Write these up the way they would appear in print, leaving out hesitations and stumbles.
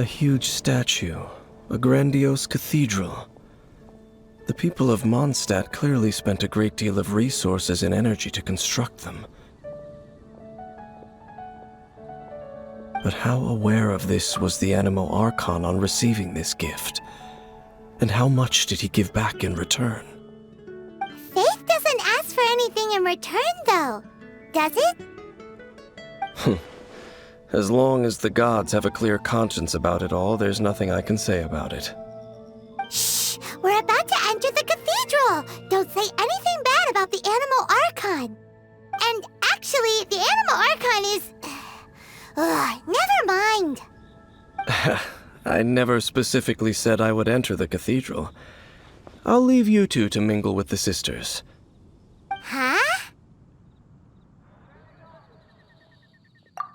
A huge statue, a grandiose cathedral. The people of Mondstadt clearly spent a great deal of resources and energy to construct them. But how aware of this was the Animo Archon on receiving this gift? And how much did he give back in return? Faith doesn't ask for anything in return, though, does it? As long as the gods have a clear conscience about it all, there's nothing I can say about it. Shh! We're about to enter the cathedral! Don't say anything bad about the Animo Archon! And actually, the Animo Archon is... never mind! I never specifically said I would enter the cathedral. I'll leave you two to mingle with the sisters. Huh?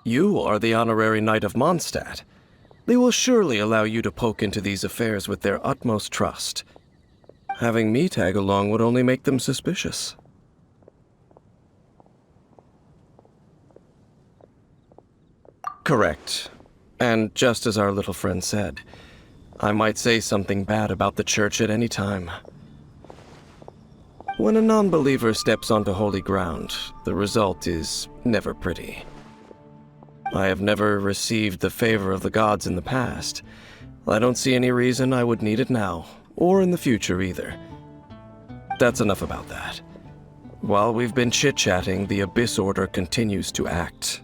You are the honorary knight of Mondstadt. They will surely allow you to poke into these affairs with their utmost trust. Having me tag along would only make them suspicious. Correct. And just as our little friend said, I might say something bad about the church at any time. When a non-believer steps onto holy ground, the result is never pretty. I have never received the favor of the gods in the past. I don't see any reason I would need it now, or in the future either. That's enough about that. While we've been chit-chatting, the Abyss Order continues to act.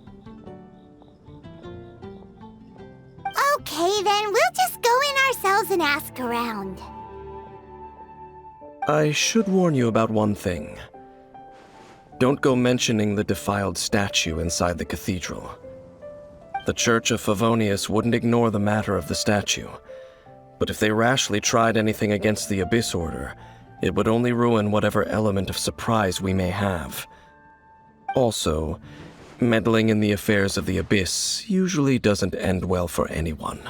Okay, then we'll just go in ourselves and ask around. I should warn you about one thing. Don't go mentioning the defiled statue inside the cathedral. The Church of Favonius wouldn't ignore the matter of the statue, but if they rashly tried anything against the Abyss Order, it would only ruin whatever element of surprise we may have. Also, meddling in the affairs of the Abyss usually doesn't end well for anyone.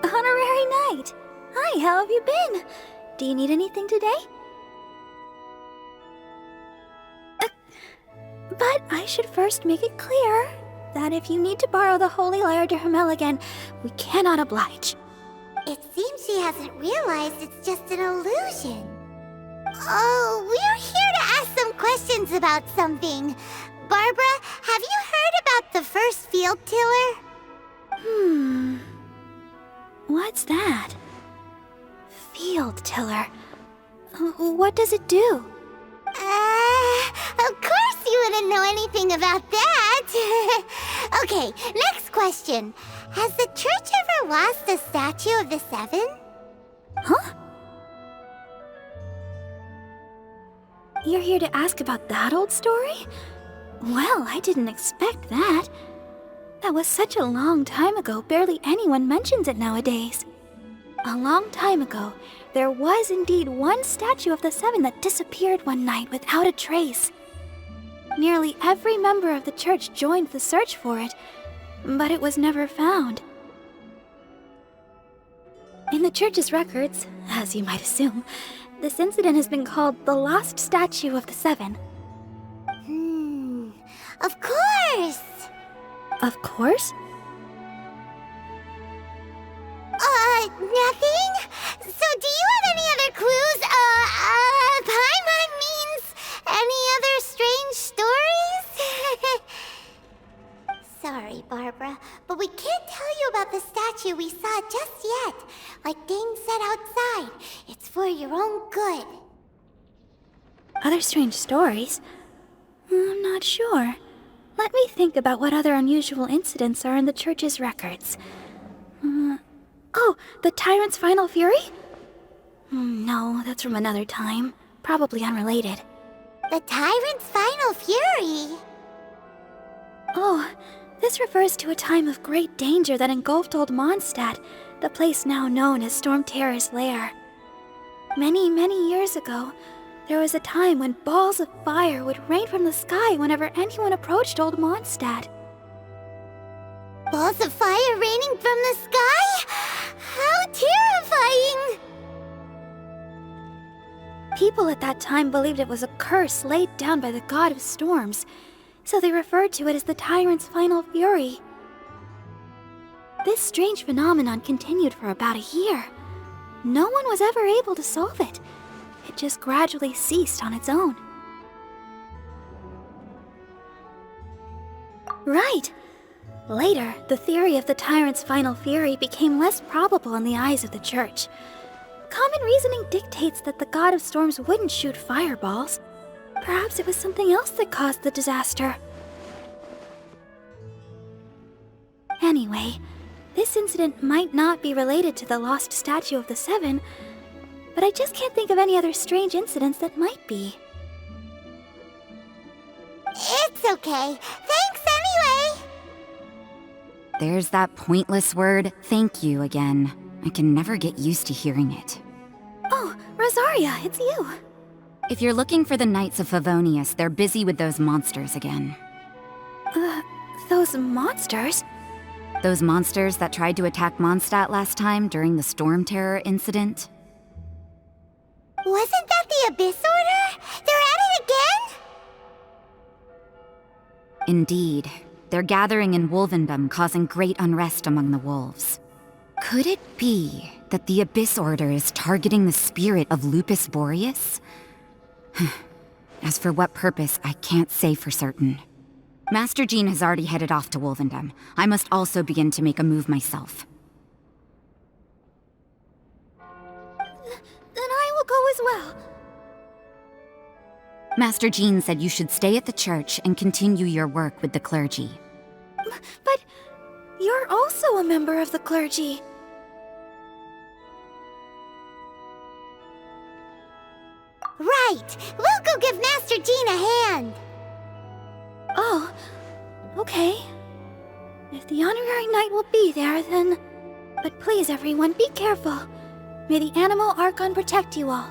Honorary Knight! Hi, how have you been? Do you need anything today? But I should first make it clear that if you need to borrow the Holy Lyre to Hermel again, we cannot oblige. It seems she hasn't realized it's just an illusion. Oh, we're here to ask some questions about something. Barbara, have you heard about the first field tiller? What's that? Field tiller. What does it do? Of course you wouldn't know anything about that. Okay, next question. Has the church ever lost a statue of the Seven? Huh? You're here to ask about that old story? Well, I didn't expect that. That was such a long time ago, barely anyone mentions it nowadays. A long time ago, there was indeed one statue of the Seven that disappeared one night without a trace. Nearly every member of the church joined the search for it, but it was never found. In the church's records, as you might assume, this incident has been called the Lost Statue of the Seven. Of course! Of course? Nothing? So do you have any other clues? Paimon means any other strange stories? Sorry, Barbara, but we can't tell you about the statue we saw just yet. Like Dane said outside, it's for your own good. Other strange stories? I'm not sure. Let me think about what other unusual incidents are in the church's records. Oh, the Tyrant's Final Fury? No, that's from another time. Probably unrelated. The Tyrant's Final Fury? Oh, this refers to a time of great danger that engulfed Old Mondstadt, the place now known as Storm Terror's lair. Many, many years ago, there was a time when balls of fire would rain from the sky whenever anyone approached Old Mondstadt. Balls of fire raining from the sky? How terrifying! People at that time believed it was a curse laid down by the god of storms, so they referred to it as the tyrant's final fury. This strange phenomenon continued for about a year. No one was ever able to solve it. It just gradually ceased on its own. Right. Later, the theory of the tyrant's final fury became less probable in the eyes of the church. Common reasoning dictates that the god of storms wouldn't shoot fireballs. Perhaps it was something else that caused the disaster. Anyway, this incident might not be related to the lost statue of the Seven, but I just can't think of any other strange incidents that might be. It's okay. Thanks anyway! There's that pointless word, thank you, again. I can never get used to hearing it. Oh, Rosaria, it's you. If you're looking for the Knights of Favonius, they're busy with those monsters again. Those monsters? Those monsters that tried to attack Mondstadt last time during the Storm Terror incident? Wasn't that the Abyss Order? They're at it again? Indeed. They're gathering in Wolvendom, causing great unrest among the wolves. Could it be that the Abyss Order is targeting the spirit of Lupus Boreas? As for what purpose, I can't say for certain. Master Jean has already headed off to Wolvendom. I must also begin to make a move myself. Then I will go as well. Master Jean said you should stay at the church and continue your work with the clergy. But you're also a member of the clergy. Right! We'll go give Master Jean a hand! Oh, okay. If the honorary knight will be there, then... But please, everyone, be careful. May the Animal Archon protect you all.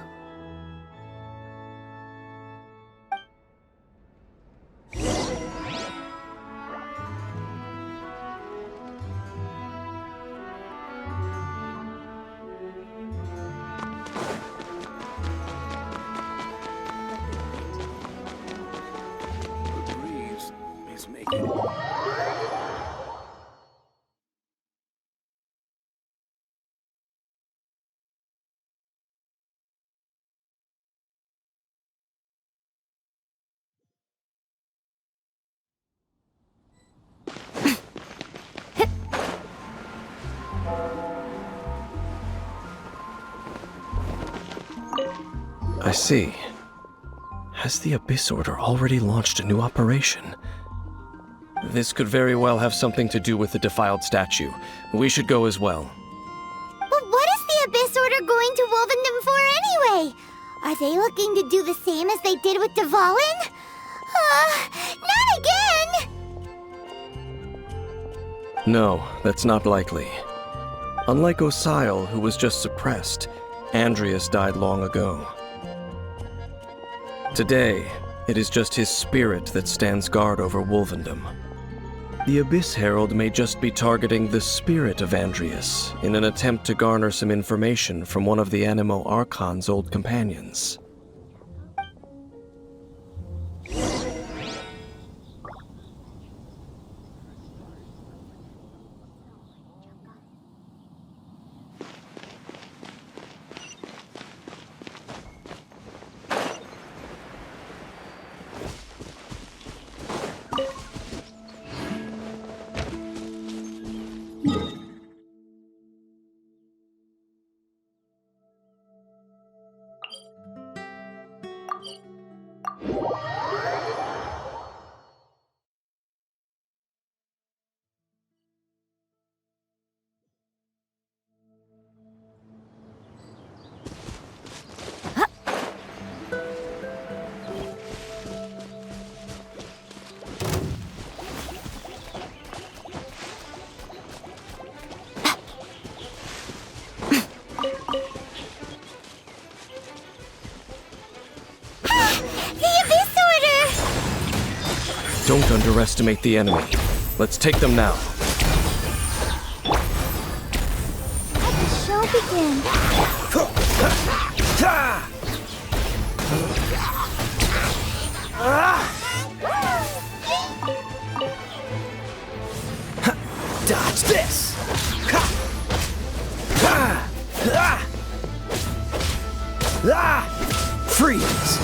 I see. Has the Abyss Order already launched a new operation? This could very well have something to do with the defiled statue. We should go as well. But what is the Abyss Order going to Wolvendom for anyway? Are they looking to do the same as they did with Dvalin? Not again! No, that's not likely. Unlike Osile, who was just suppressed, Andreas died long ago. Today, it is just his spirit that stands guard over Wolvendom. The Abyss Herald may just be targeting the spirit of Andreas in an attempt to garner some information from one of the Animo Archon's old companions. Don't underestimate the enemy. Let's take them now. Let the show begin. Dodge this! Freeze!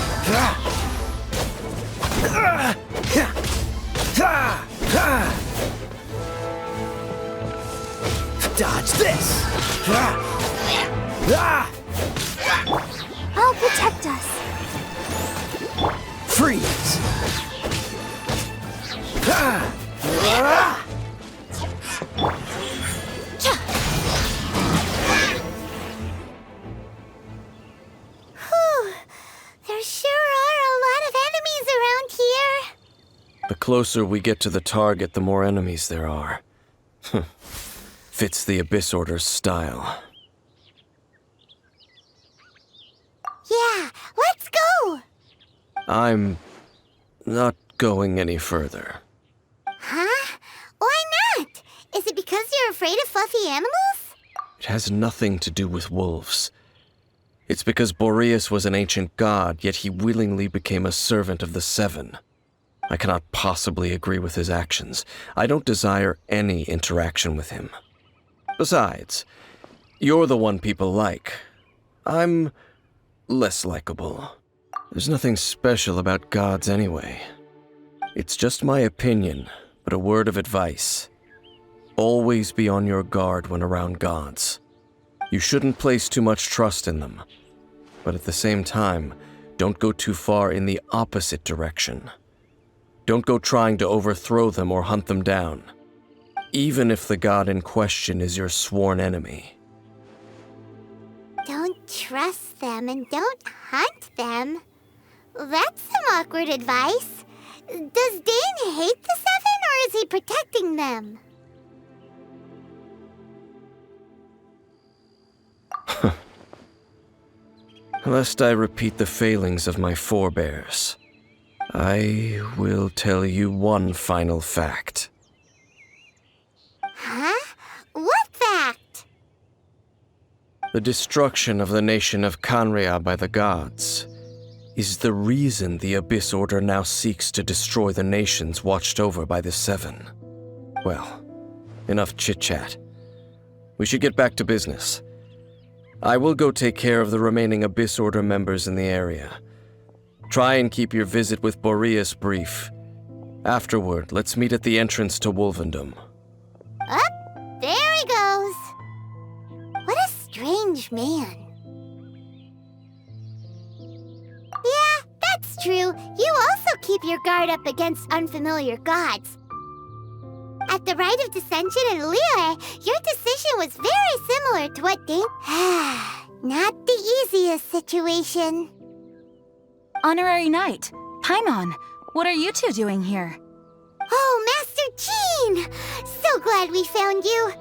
Dodge this! I'll protect us. Freeze! Whew. There sure are a lot of enemies around here. The closer we get to the target, the more enemies there are. Fits the Abyss Order's style. Yeah, let's go! I'm not going any further. Huh? Why not? Is it because you're afraid of fluffy animals? It has nothing to do with wolves. It's because Boreas was an ancient god, yet he willingly became a servant of the Seven. I cannot possibly agree with his actions. I don't desire any interaction with him. Besides, you're the one people like. I'm less likable. There's nothing special about gods anyway. It's just my opinion, but a word of advice. Always be on your guard when around gods. You shouldn't place too much trust in them. But at the same time, don't go too far in the opposite direction. Don't go trying to overthrow them or hunt them down, even if the god in question is your sworn enemy. Don't trust them and don't hunt them. That's some awkward advice. Does Dane hate the Seven, or is he protecting them? Lest I repeat the failings of my forebears, I will tell you one final fact. Huh? What fact? The destruction of the nation of Canria by the gods is the reason the Abyss Order now seeks to destroy the nations watched over by the Seven. Well, enough chit-chat. We should get back to business. I will go take care of the remaining Abyss Order members in the area. Try and keep your visit with Boreas brief. Afterward, let's meet at the entrance to Wolvendom. Up, there he goes. What a strange man. Yeah, that's true. You also keep your guard up against unfamiliar gods. At the Rite of Dissension in Liyue, your decision was very similar to what Dane... Not the easiest situation. Honorary Knight, Paimon, what are you two doing here? Oh, Master Jean! So glad we found you.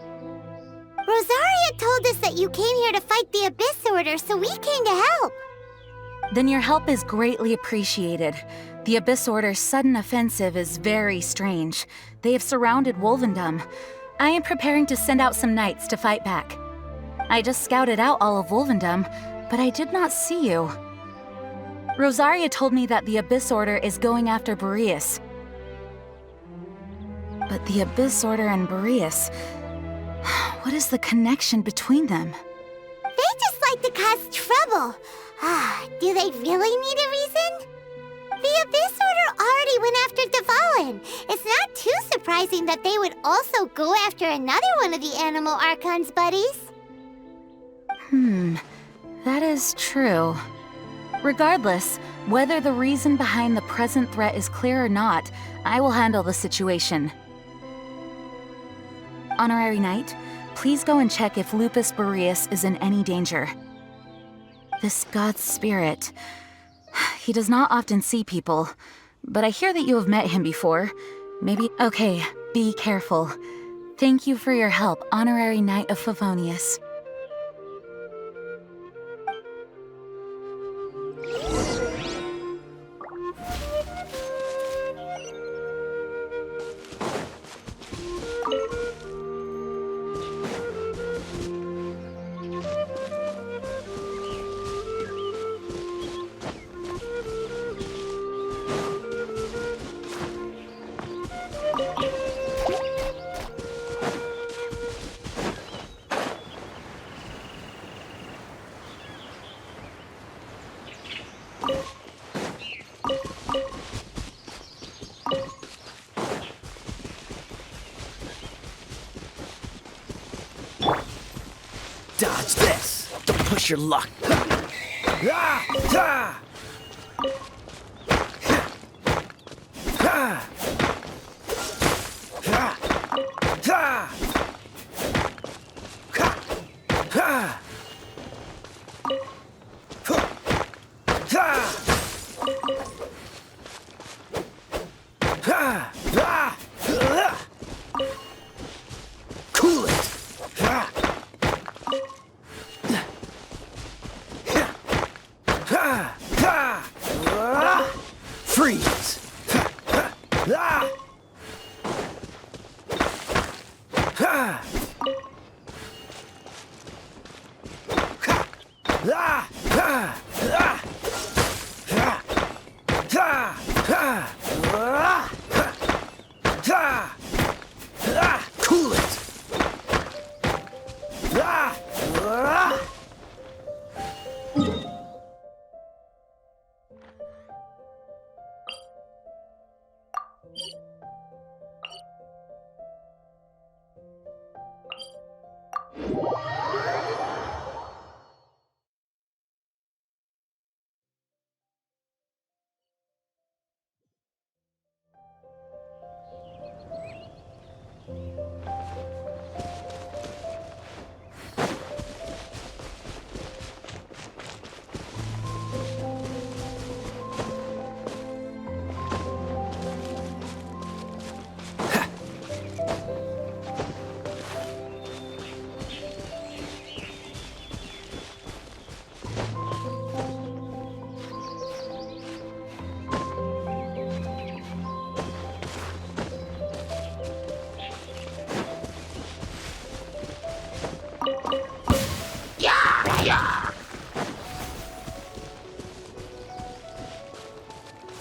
Rosaria told us that you came here to fight the Abyss Order, so we came to help. Then your help is greatly appreciated. The Abyss Order's sudden offensive is very strange. They have surrounded Wolvendom. I am preparing to send out some knights to fight back. I just scouted out all of Wolvendom, but I did not see you. Rosaria told me that the Abyss Order is going after Boreas. But the Abyss Order and Boreas... What is the connection between them? They just like to cause trouble. Do they really need a reason? The Abyss Order already went after Devalin. It's not too surprising that they would also go after another one of the Animal Archon's buddies. That is true. Regardless, whether the reason behind the present threat is clear or not, I will handle the situation. Honorary Knight, please go and check if Lupus Boreas is in any danger. This god's spirit... He does not often see people, but I hear that you have met him before. Maybe... Okay, be careful. Thank you for your help, Honorary Knight of Favonius. this! Don't push your luck. Ah! Ah! Ah! Ah! Ah! Ah! Cool it!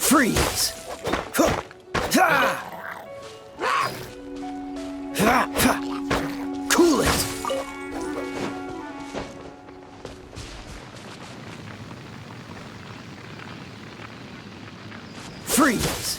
Freeze! Cool it! Freeze! Cool it! Freeze!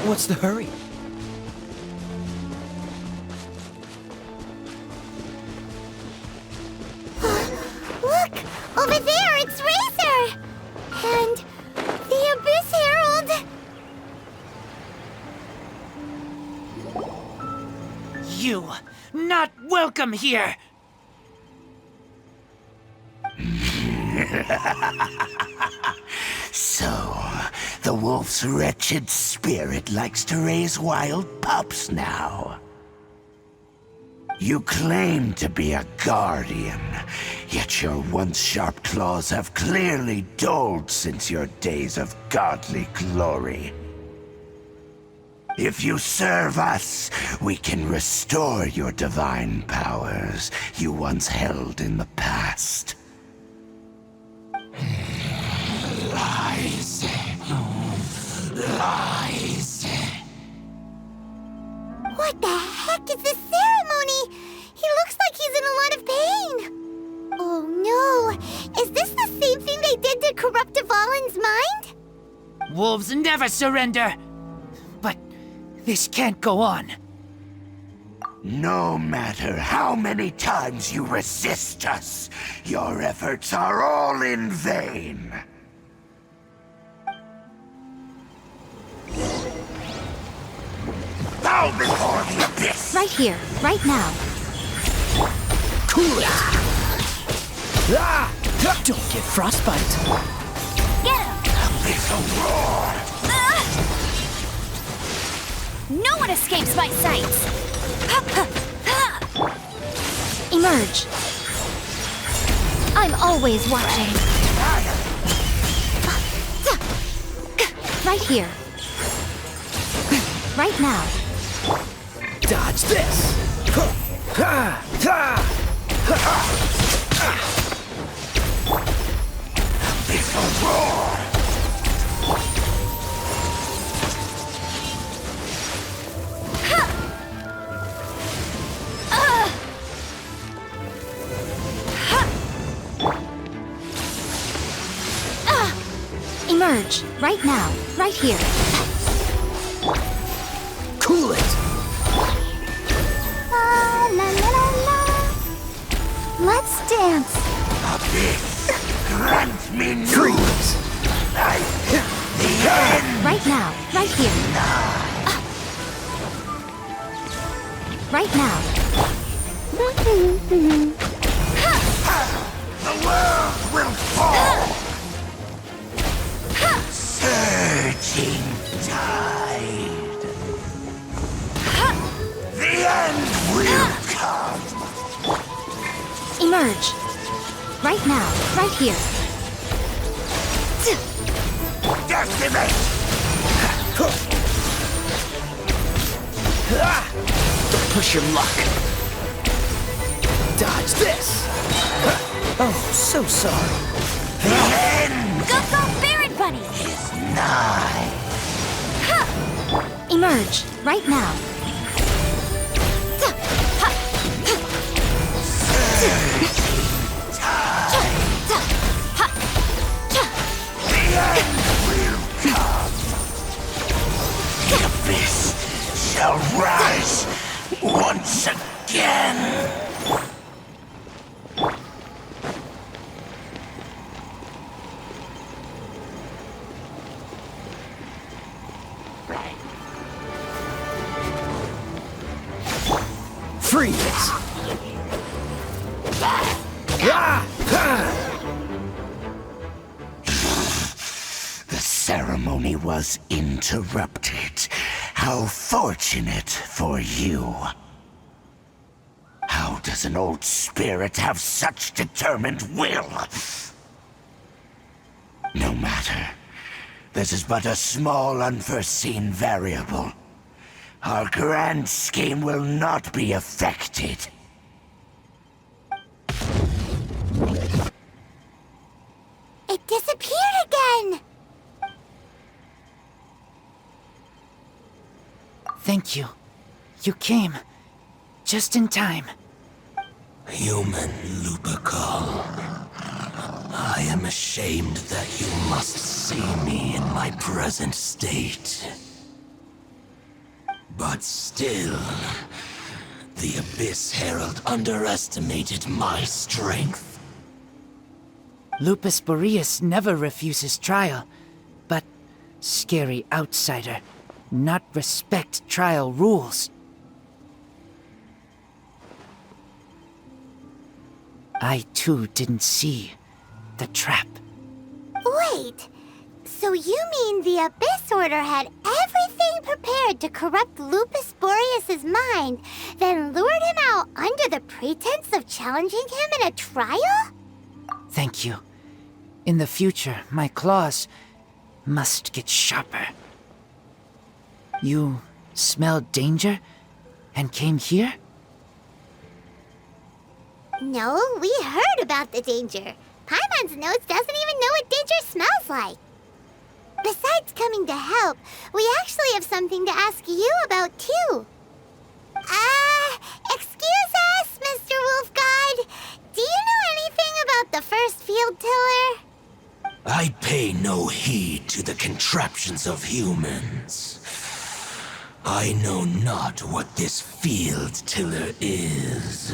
What's the hurry? Look! Over there, it's Razor! And the Abyss Herald! You, not welcome here! So, the wolf's wretched spirit likes to raise wild pups now. You claim to be a guardian, yet your once sharp claws have clearly dulled since your days of godly glory. If you serve us, we can restore your divine powers you once held in the past. Lies. Lies. What the heck is this ceremony? He looks like he's in a lot of pain. Oh no! Is this the same thing they did to corrupt Dvalin's mind? Wolves never surrender! But this can't go on. No matter how many times you resist us, your efforts are all in vain. Bow before the abyss! Right here, right now. Cool it! Ah! Don't get frostbite. Get him! Abyssal roar! No one escapes my sights! Emerge. I'm always watching. Right here. Right now. Dodge this! Abyssal roar! Emerge. Right now. Right here. Cool it! La la la la. Let's dance. Abyss, grant me news! Freeze! Like the end! Right now. Right here. Right now. The world will fall! Surging tide! The end will come! Emerge. Right now. Right here. Decimate! Don't push your luck. Dodge this! Oh, so sorry. The end Go, go, Barret Bunny! is nigh! Emerge. Right now. The end will come! The abyss shall rise once again! Freeze! Ah! The ceremony was interrupted. How fortunate for you. How does an old spirit have such determined will? No matter. This is but a small unforeseen variable. Our grand scheme will not be affected. It disappeared again. Thank you. You came. Just in time. Human Lupercal, I am ashamed that you must see me in my present state. But still, the Abyss Herald underestimated my strength. Lupus Boreas never refuses trial, but scary outsider, not respect trial rules. I too didn't see the trap. Wait, so you mean the Abyss Order had everything prepared to corrupt Lupus Boreas' mind, then lured him out under the pretense of challenging him in a trial? Thank you. In the future, my claws must get sharper. You smelled danger and came here? No, we heard about the danger. Paimon's nose doesn't even know what danger smells like. Besides coming to help, we actually have something to ask you about, too. Excuse us, Mr. Wolf God. Do you know anything about the first field tiller? I pay no heed to the contraptions of humans. I know not what this field tiller is.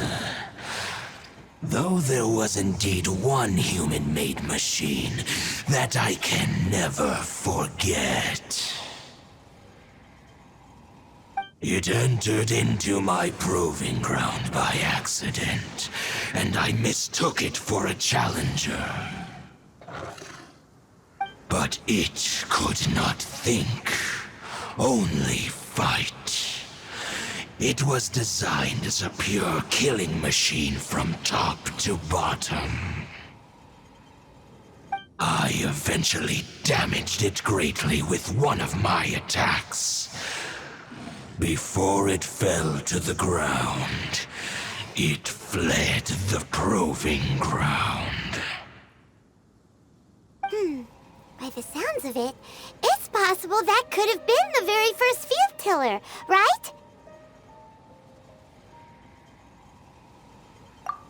Though there was indeed one human-made machine that I can never forget. It entered into my proving ground by accident, and I mistook it for a challenger. But it could not think, only fight. It was designed as a pure killing machine from top to bottom. I eventually damaged it greatly with one of my attacks. Before it fell to the ground, it fled the proving ground. By the sounds of it, it's possible that could have been the very first field tiller, right?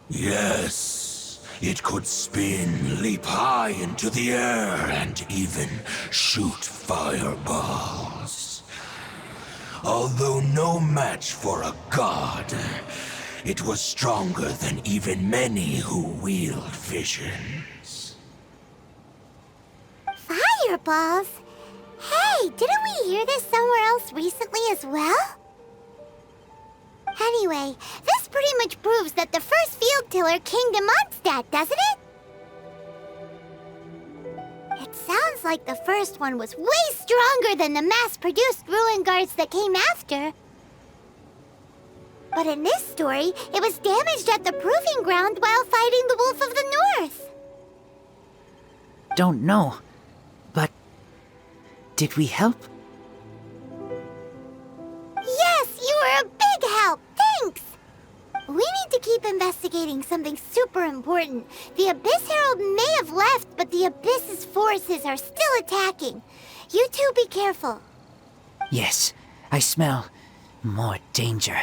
Yes, it could spin, leap high into the air, and even shoot fireballs. Although no match for a god, it was stronger than even many who wield visions. Fireballs? Hey, didn't we hear this somewhere else recently as well? Anyway, this pretty much proves that the first field tiller came to Mondstadt, doesn't it? It sounds like the first one was way stronger than the mass-produced ruin guards that came after. But in this story, it was damaged at the proving ground while fighting the Wolf of the North. Don't know. But did we help? Yes, you were a big help. Thanks. We need to keep investigating something super important. The Abyss Herald may have left, but the Abyss's forces are still attacking. You two be careful. Yes, I smell more danger.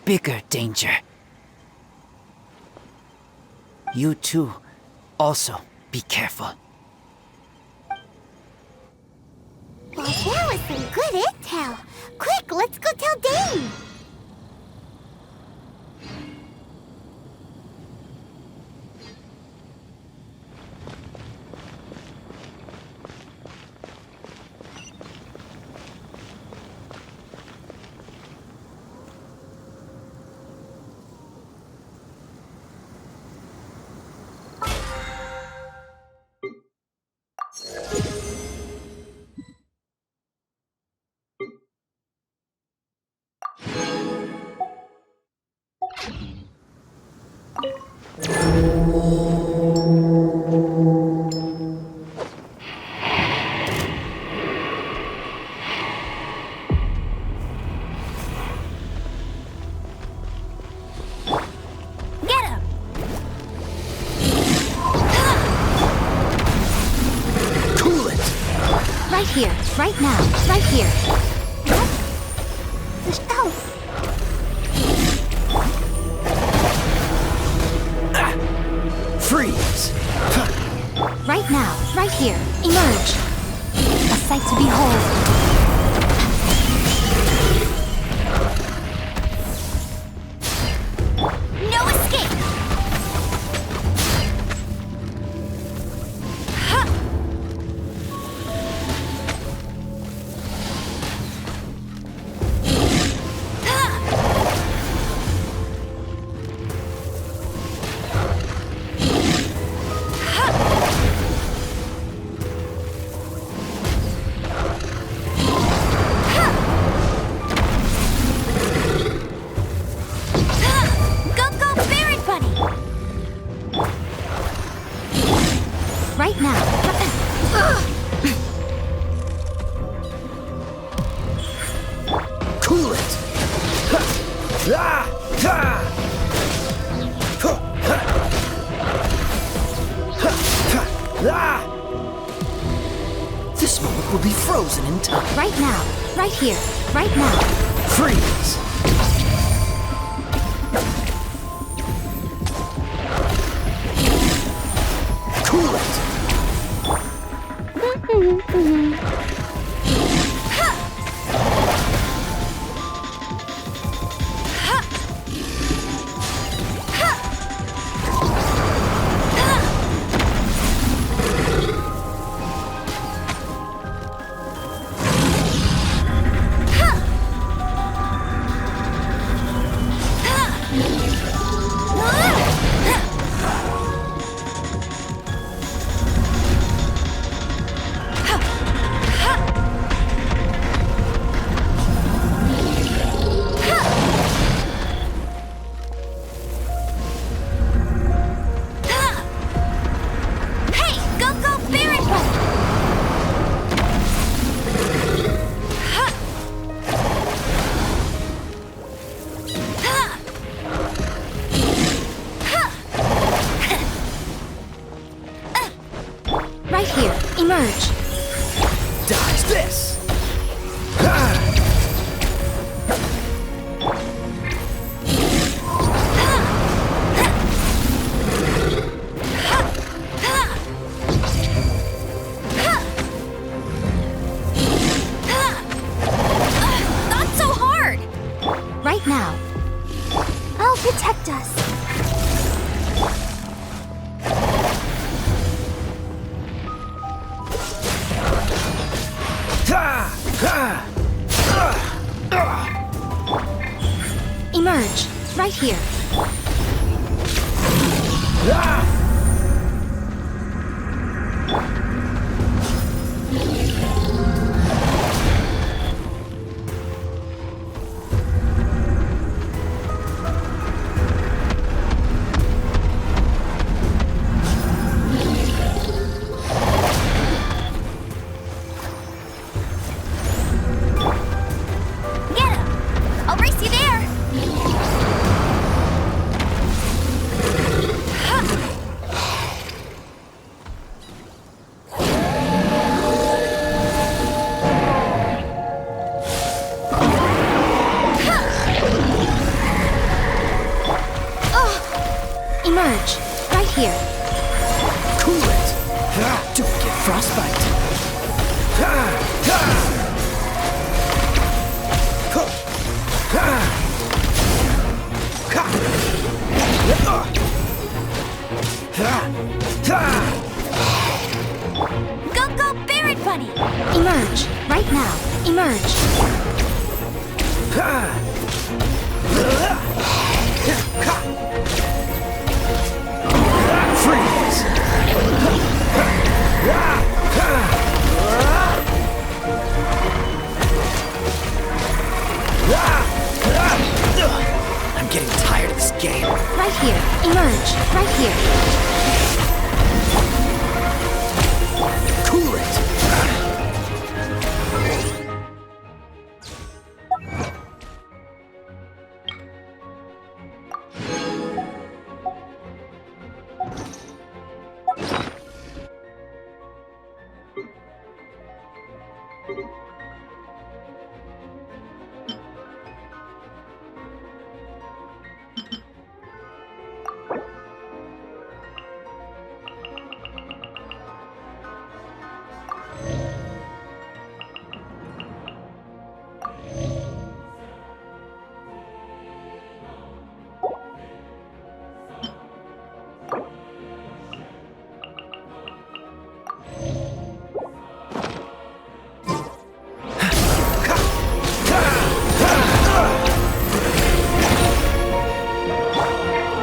Bigger danger. You too, also be careful. Well, that was some good intel. Quick, let's go tell Dane. Here, right now, right here. Freeze! Right now, right here. Emerge. A sight to behold. No escape! Right now. Cool it! This moment will be frozen in time. Right now. Right here. Right now. Freeze! Cool it! Emerge. Dodge this! Not so hard! Right now. I'll protect us. Emerge. Right here. Get him! I'll race you there! Emerge. Right here. Cool it! Don't get frostbite! Go, go, Barret Bunny! Emerge. Right now. Emerge. Freeze! I'm getting tired of this game. Right here. Emerge. Right here. Cool it!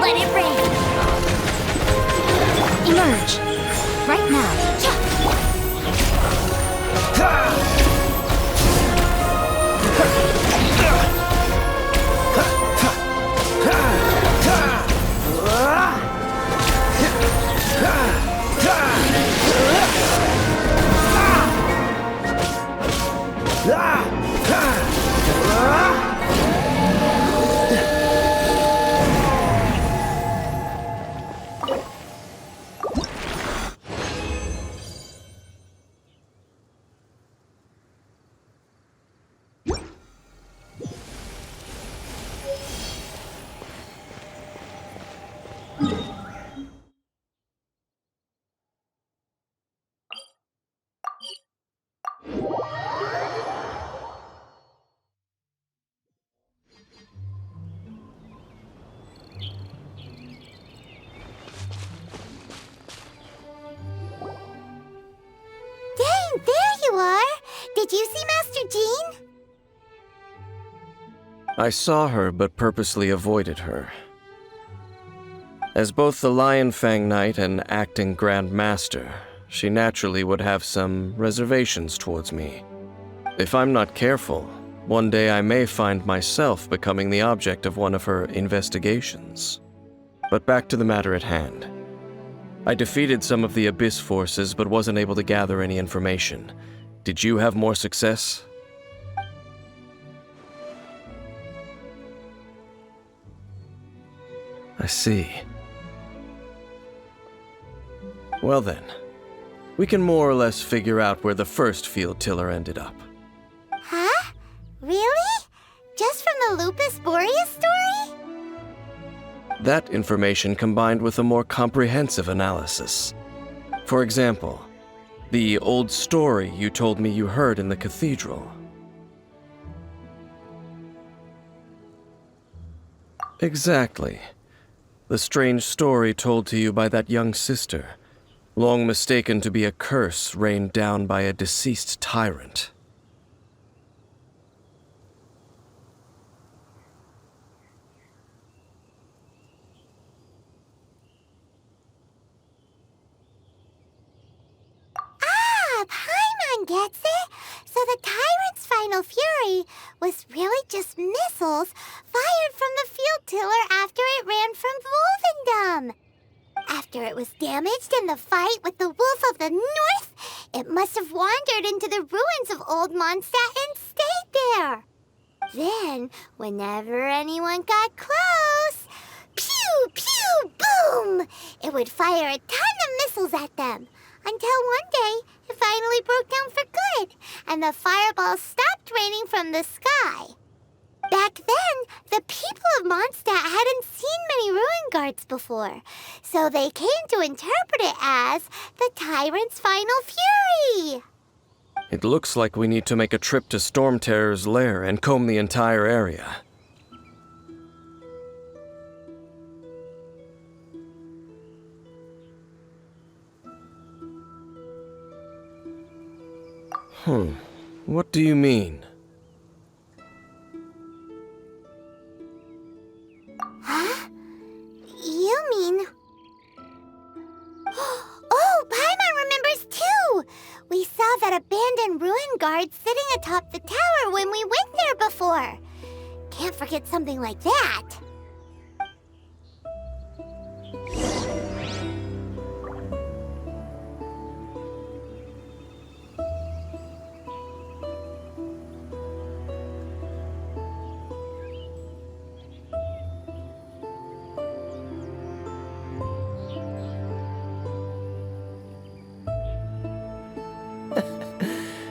Let it rain. Emerge. Right now. Dang, there you are! Did you see Master Jean? I saw her, but purposely avoided her. As both the Lion Fang Knight and acting Grand Master, she naturally would have some reservations towards me. If I'm not careful, one day I may find myself becoming the object of one of her investigations. But back to the matter at hand. I defeated some of the Abyss forces, but wasn't able to gather any information. Did you have more success? I see. Well then, we can more or less figure out where the first field tiller ended up. Huh? Really? Just from the Lupus Boreas story? That information combined with a more comprehensive analysis. For example, the old story you told me you heard in the cathedral. Exactly. The strange story told to you by that young sister, long mistaken to be a curse rained down by a deceased tyrant. Paimon gets it. So the tyrant's final fury was really just missiles fired from the field tiller after it ran from Wolvendom. After it was damaged in the fight with the Wolf of the North, it must have wandered into the ruins of Old Mondstadt and stayed there. Then, whenever anyone got close, pew, pew, boom! It would fire a ton of missiles at them. Until one day, it finally broke down for good, and the fireballs stopped raining from the sky. Back then, the people of Mondstadt hadn't seen many ruin guards before, so they came to interpret it as the tyrant's final fury. It looks like we need to make a trip to Storm Terror's lair and comb the entire area. What do you mean? Huh? You mean... Oh, Paimon remembers too! We saw that abandoned ruin guard sitting atop the tower when we went there before. Can't forget something like that.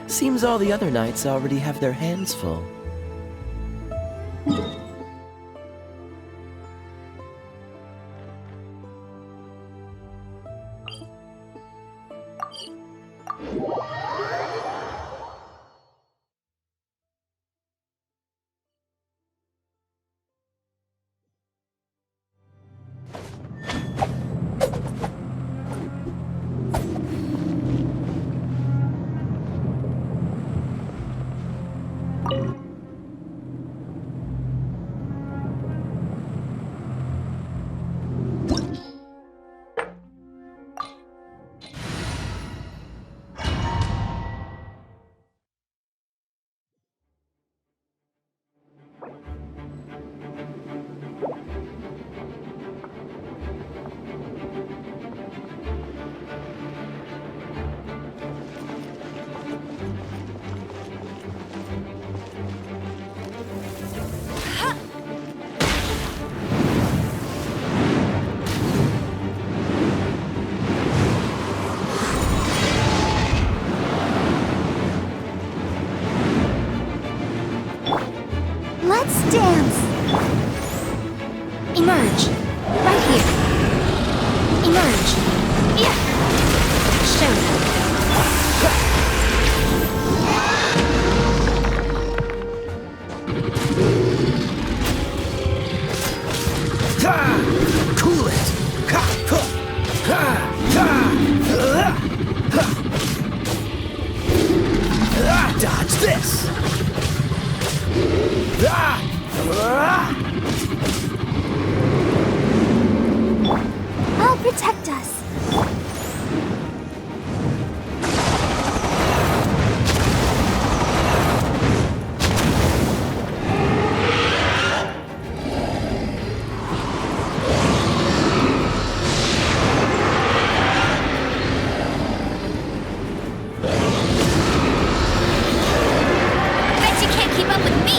Seems all the other knights already have their hands full. Let's dance! Emerge! Right here! Emerge! Yeah! Show them! Cool it! Dodge this! I'll protect us. Bet you can't keep up with me!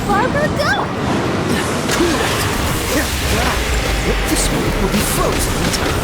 Barbara, go! This moment will be frozen in time.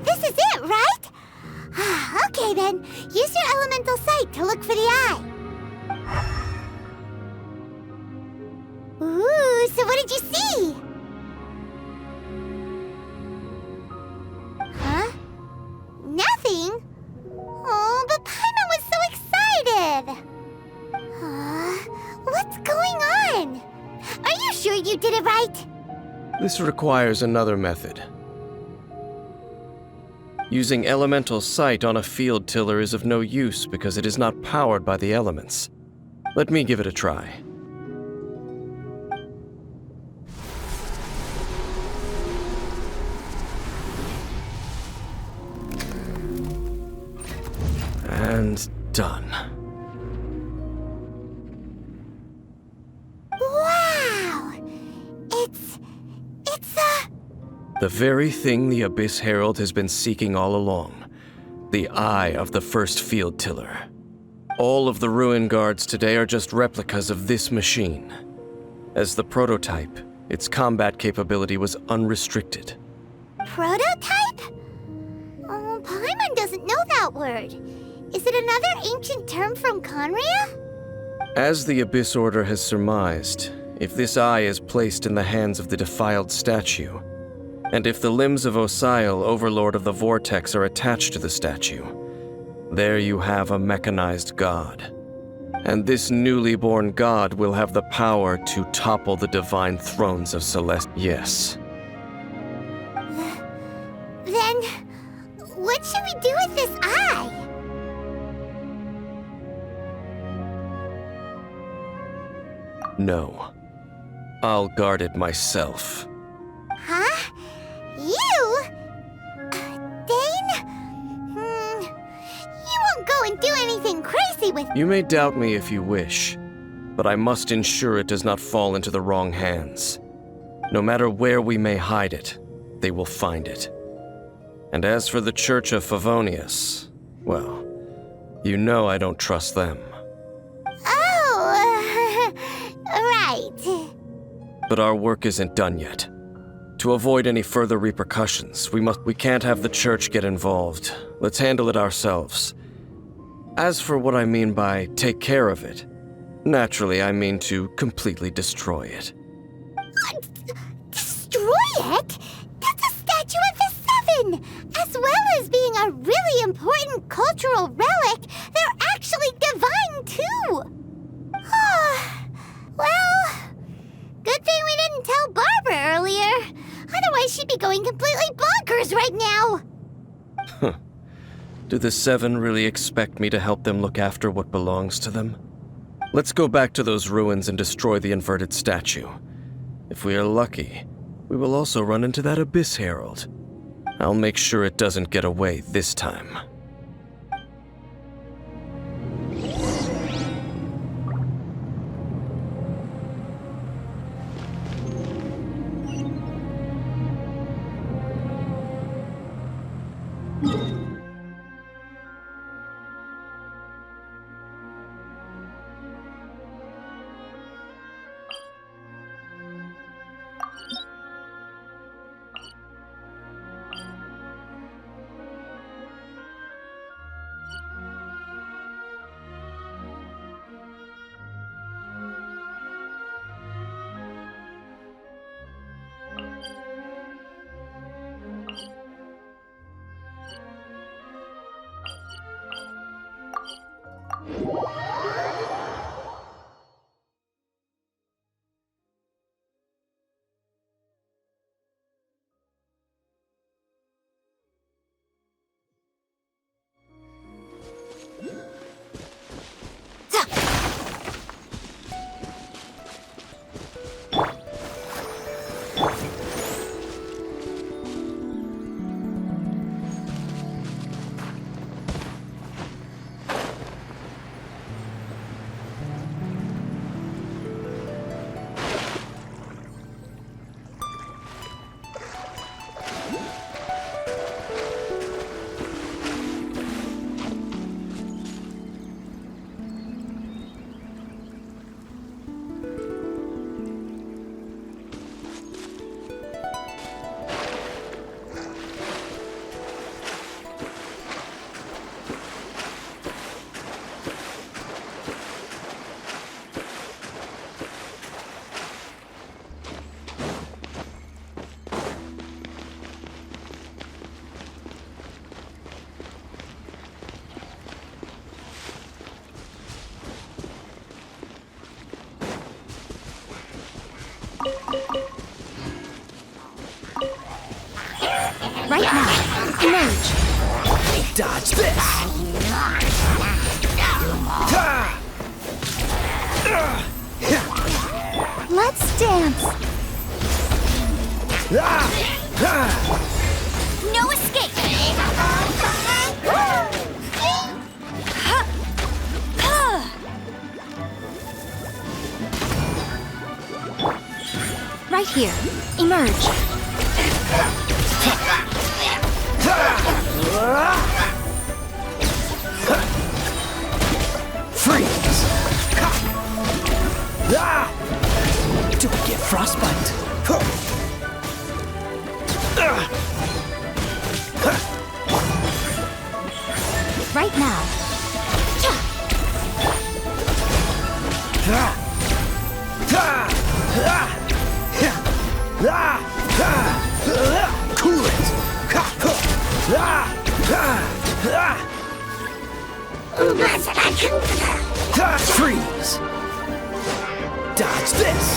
This is it, right? Okay then, use your elemental sight to look for the eye. Ooh, so what did you see? Huh? Nothing? Oh, but Paimon was so excited! What's going on? Are you sure you did it right? This requires another method. Using elemental sight on a field tiller is of no use because it is not powered by the elements. Let me give it a try. And done. Wow! It's a... The very thing the Abyss Herald has been seeking all along. The eye of the first field tiller. All of the ruin guards today are just replicas of this machine. As the prototype, its combat capability was unrestricted. Prototype? Oh, Paimon doesn't know that word. Is it another ancient term from Conria? As the Abyss Order has surmised, if this eye is placed in the hands of the defiled statue, and if the limbs of Osial, Overlord of the Vortex, are attached to the statue, there you have a mechanized god. And this newly born god will have the power to topple the divine thrones of Celeste. Yes. Then, what should we do with this eye? No. I'll guard it myself. Huh? You? Dane? You won't go and do anything crazy with... You may doubt me if you wish, but I must ensure it does not fall into the wrong hands. No matter where we may hide it, they will find it. And as for the Church of Favonius, well, you know I don't trust them. Oh, right. But our work isn't done yet. To avoid any further repercussions, we can't have the Church get involved. Let's handle it ourselves. As for what I mean by take care of it, naturally I mean to completely destroy it. Destroy it? That's a statue of the Seven! As well as being a really important cultural relic, they're actually divine too! Well, good thing we didn't tell Barbara earlier. Otherwise she'd be going completely bonkers right now! Do the Seven really expect me to help them look after what belongs to them? Let's go back to those ruins and destroy the inverted statue. If we are lucky, we will also run into that Abyss Herald. I'll make sure it doesn't get away this time. Emerge! Dodge this! Let's dance. No escape! Right here. Emerge. Freeze! Don't get frostbite. Right now. Cool it! Freeze! Dodge this!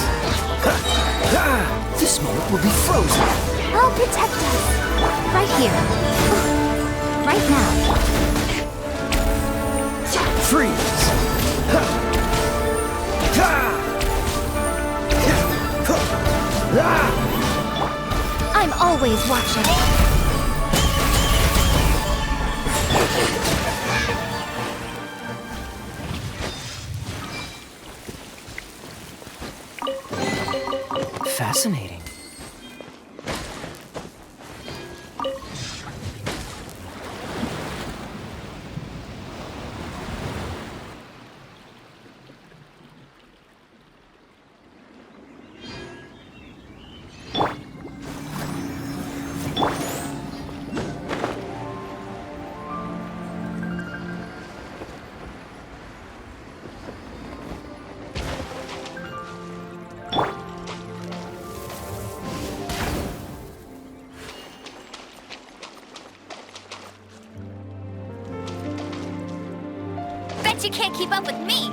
This moment will be frozen. I'll protect us. Right here. Right now. Freeze! I'm always watching. Fascinating. Bet you can't keep up with me.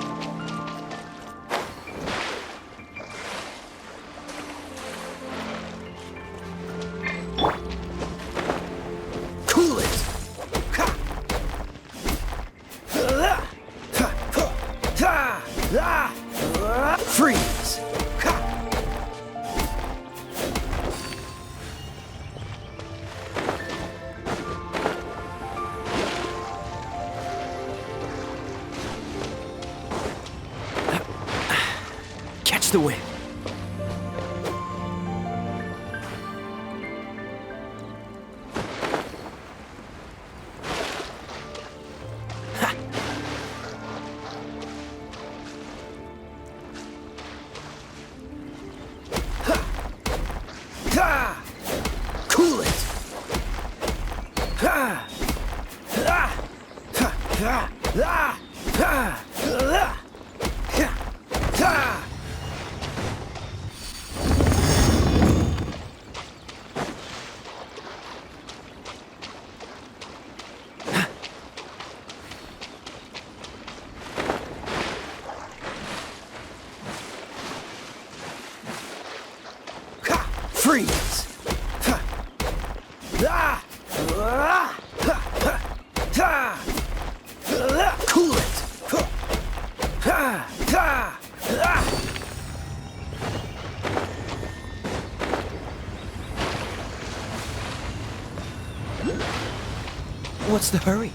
Cool it! Freeze! Catch the wind. Cool it! Freeze! Cool it! What's the hurry?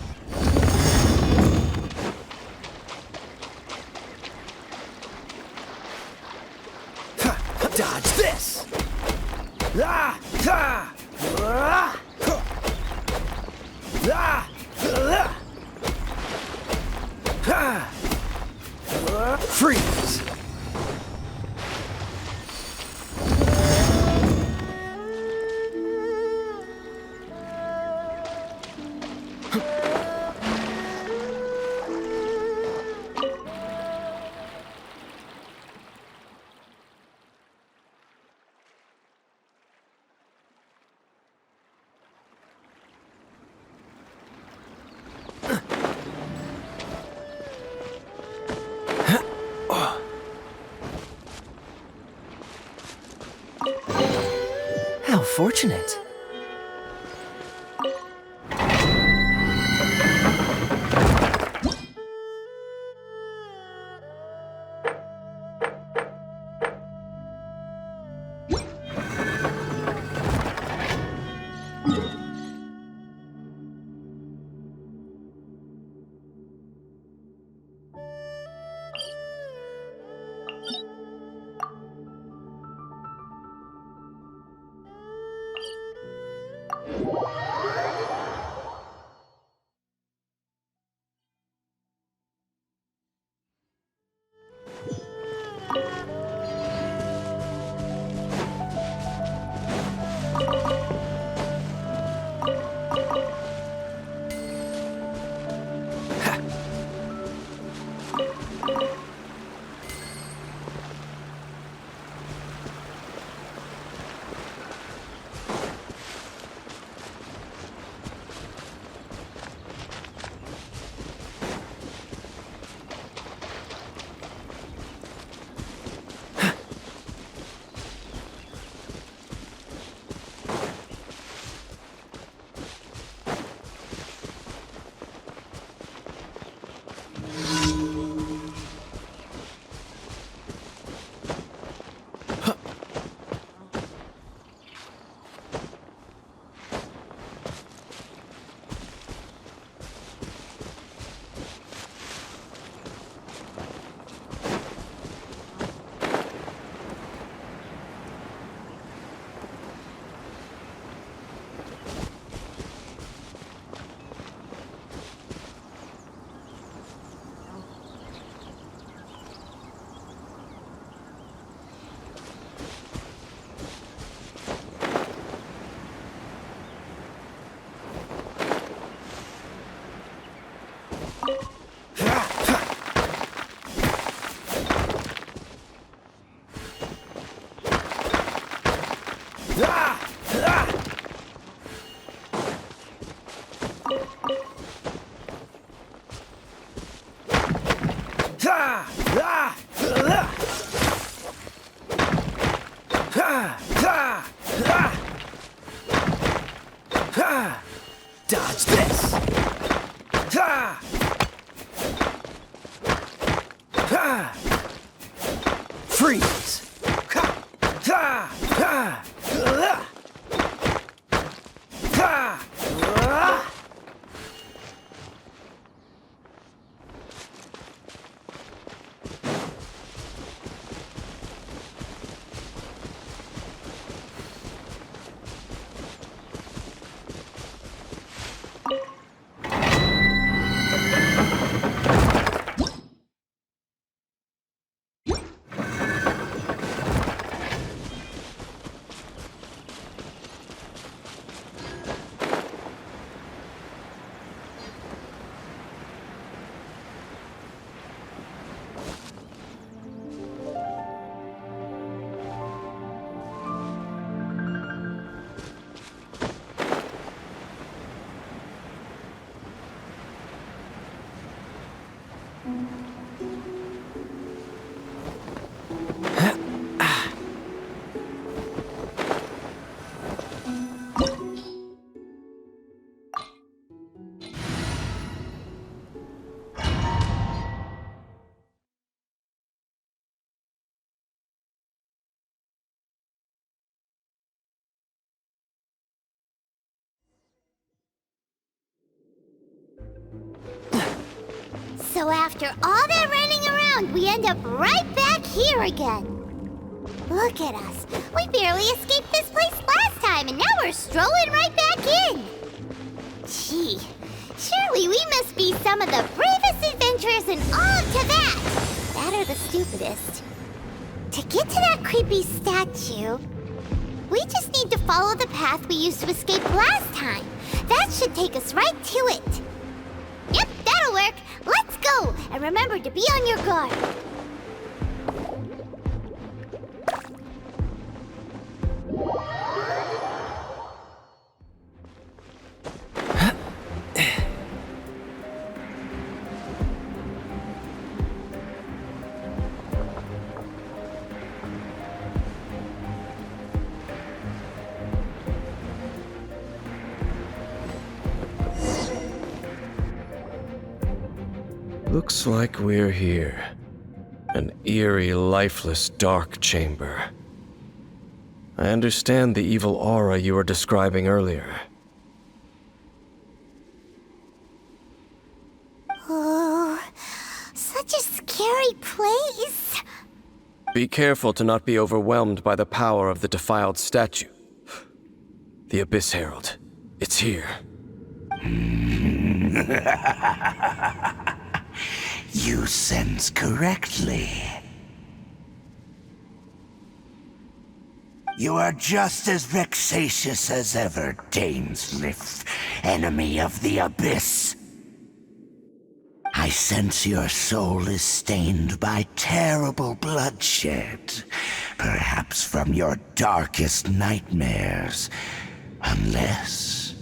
Dodge this! Freeze! How fortunate. Freeze! So after all that running around, we end up right back here again. Look at us. We barely escaped this place last time, and now we're strolling right back in. Gee, surely we must be some of the bravest adventurers in all of Tibet. That or the stupidest. To get to that creepy statue, we just need to follow the path we used to escape last time. That should take us right to it. Yep, that'll work. Let's go! And remember to be on your guard. Looks like we're here. An eerie, lifeless, dark chamber. I understand the evil aura you were describing earlier. Oh, such a scary place. Be careful to not be overwhelmed by the power of the defiled statue. The Abyss Herald. It's here. You sense correctly. You are just as vexatious as ever, Dainsliff, enemy of the Abyss. I sense your soul is stained by terrible bloodshed, perhaps from your darkest nightmares, unless...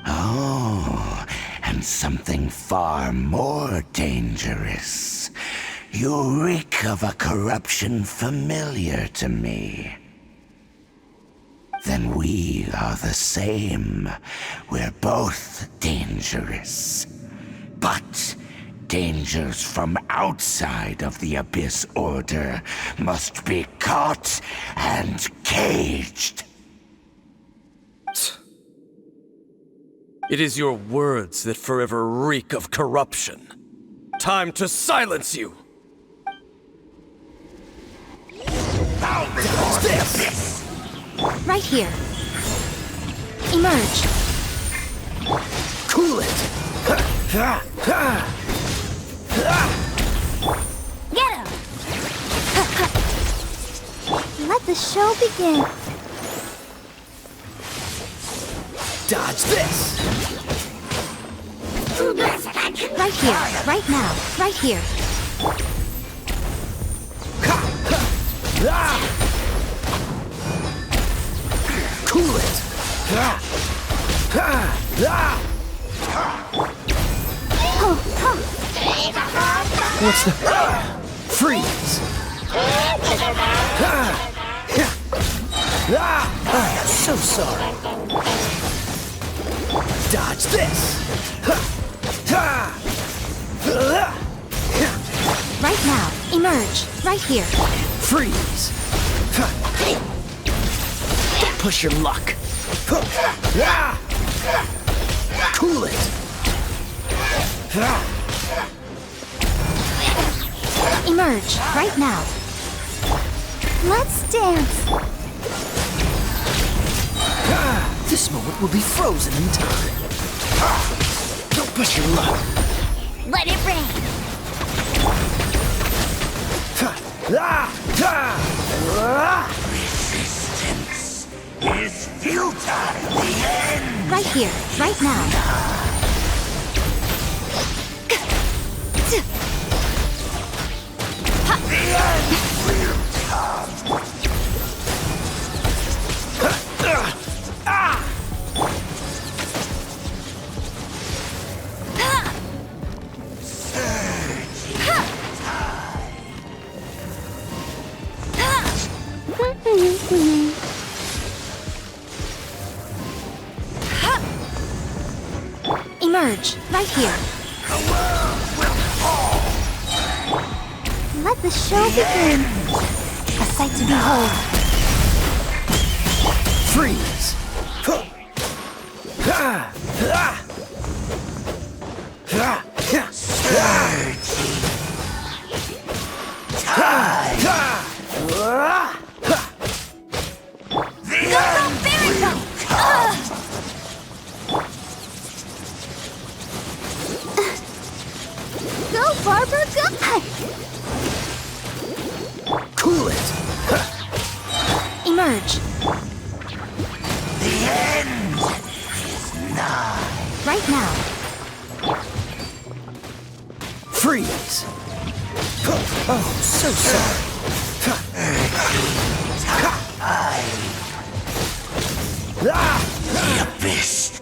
Oh, and something far more dangerous. You reek of a corruption familiar to me. Then we are the same. We're both dangerous. But dangers from outside of the Abyss Order must be caught and caged. It is your words that forever reek of corruption. Time to silence you! What's this? Right here. Emerge. Cool it! Get him! Let the show begin. Dodge this! Right here. Right now. Right here. Cool it! What's the... Freeze! I am so sorry. Dodge this! right now. Emerge, right here. Freeze! Don't push your luck. Cool it! Emerge, right now. Let's dance. This moment will be frozen in time. Don't push your luck. Let it rain. Resistance is futile. The end. Right here, right now. Emerge, right here. Let the show begin. A sight to behold. Freeze! Go, Barbara, go! Cool it! Emerge, The end is nigh. right now. Freeze! Oh, so sorry. The abyss.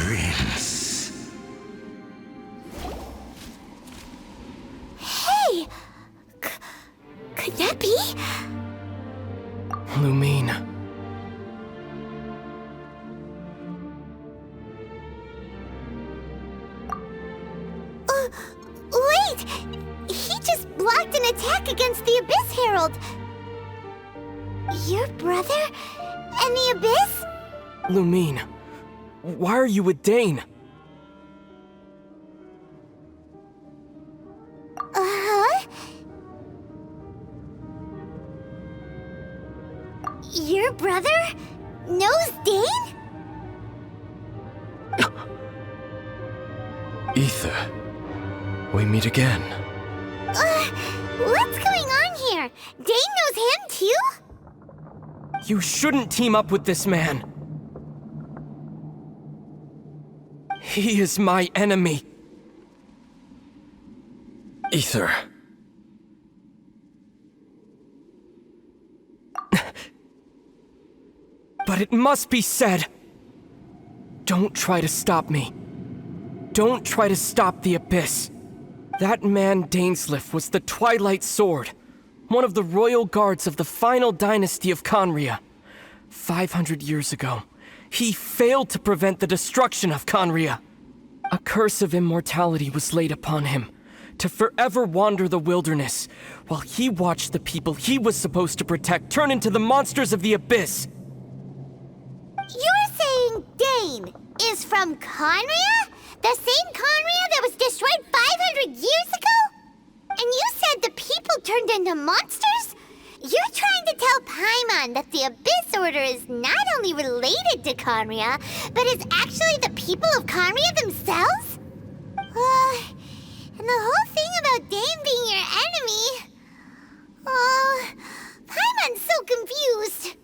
Prince. Hey! Could that be? Lumine. Wait! He just blocked an attack against the Abyss Herald! Your brother? And the Abyss? Lumine. Why are you with Dane? Uh-huh. Your brother knows Dane? Ether, we meet again. What's going on here? Dane knows him too? You shouldn't team up with this man. He is my enemy. Ether. But it must be said. Don't try to stop me. Don't try to stop the Abyss. That man Dainsleif was the Twilight Sword, one of the royal guards of the final dynasty of Conria. 500 years ago, he failed to prevent the destruction of Conria. A curse of immortality was laid upon him, to forever wander the wilderness, while he watched the people he was supposed to protect turn into the monsters of the Abyss. You're saying Dane is from Conria? The same Conria that was destroyed 500 years ago? And you said the people turned into monsters? You're trying to tell Paimon that the Abyss Order is not only related to Conria, but is actually the people of Conria themselves? And the whole thing about Dane being your enemy... Paimon's so confused.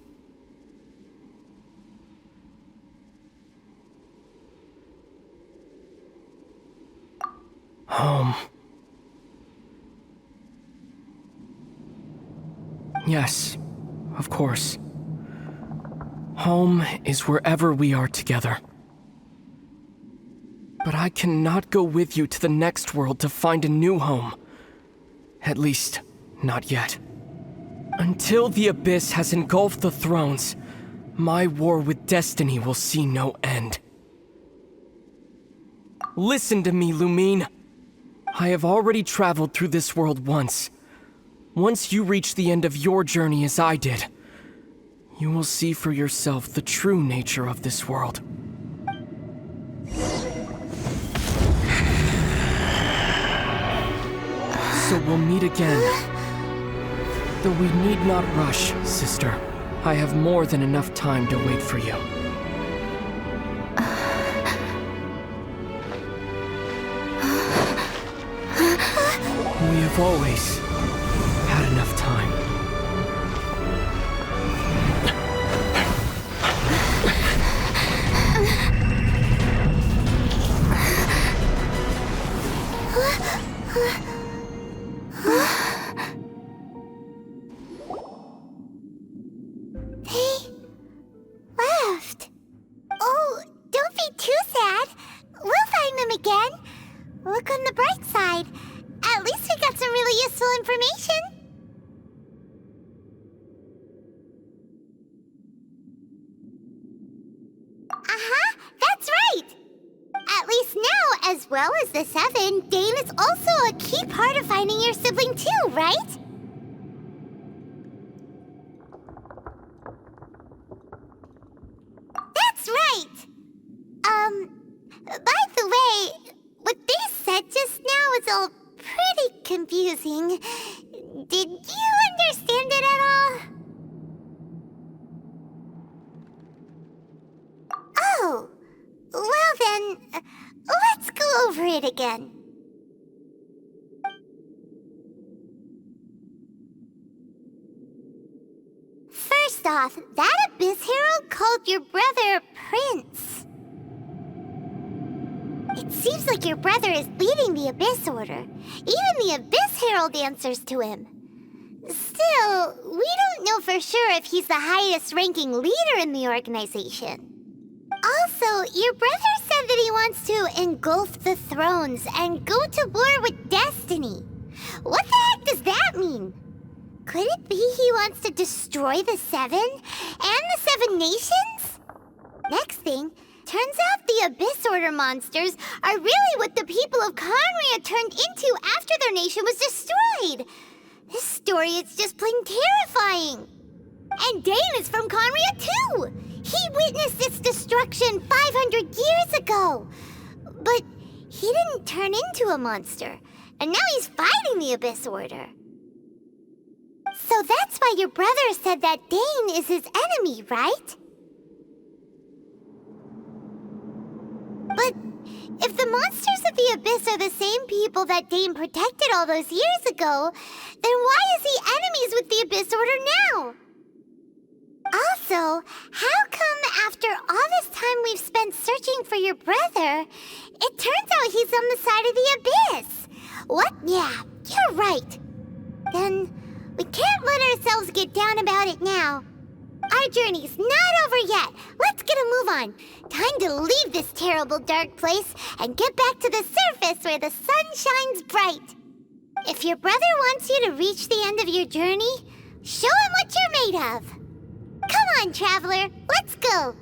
Home. Yes, of course. Home is wherever we are together. But I cannot go with you to the next world to find a new home. At least, not yet. Until the Abyss has engulfed the thrones, my war with destiny will see no end. Listen to me, Lumine. I have already traveled through this world once. Once you reach the end of your journey as I did, you will see for yourself the true nature of this world. So we'll meet again. Though we need not rush, sister. I have more than enough time to wait for you. We have always had enough time. They left. Oh, don't be too sad. We'll find them again. Look on the bright side. At least we got some really useful information. That's right. At least now, as well as the Seven, Dane is also a key part of finding your sibling too, right? That's right. By the way, what they said just now is all pretty confusing. Did you understand it at all? Oh, well then, let's go over it again. First off, that Abyss Herald called your brother Prince. It seems like your brother is leading the Abyss Order. Even the Abyss Herald answers to him. Still, we don't know for sure if he's the highest-ranking leader in the organization. Also, your brother said that he wants to engulf the thrones and go to war with destiny. What the heck does that mean? Could it be he wants to destroy the Seven and the Seven Nations? Next thing, turns out the Abyss Order monsters are really what the people of Conria turned into after their nation was destroyed. This story is just plain terrifying. And Dane is from Conria too. He witnessed its destruction 500 years ago. But he didn't turn into a monster. And now he's fighting the Abyss Order. So that's why your brother said that Dane is his enemy, right? But if the monsters of the Abyss are the same people that Dane protected all those years ago, then why is he enemies with the Abyss Order now? Also, how come after all this time we've spent searching for your brother, it turns out he's on the side of the Abyss? What? Yeah, you're right. Then we can't let ourselves get down about it now. Our journey's not over yet. Let's get a move on. Time to leave this terrible dark place and get back to the surface where the sun shines bright. If your brother wants you to reach the end of your journey, show him what you're made of. Come on, traveler. Let's go.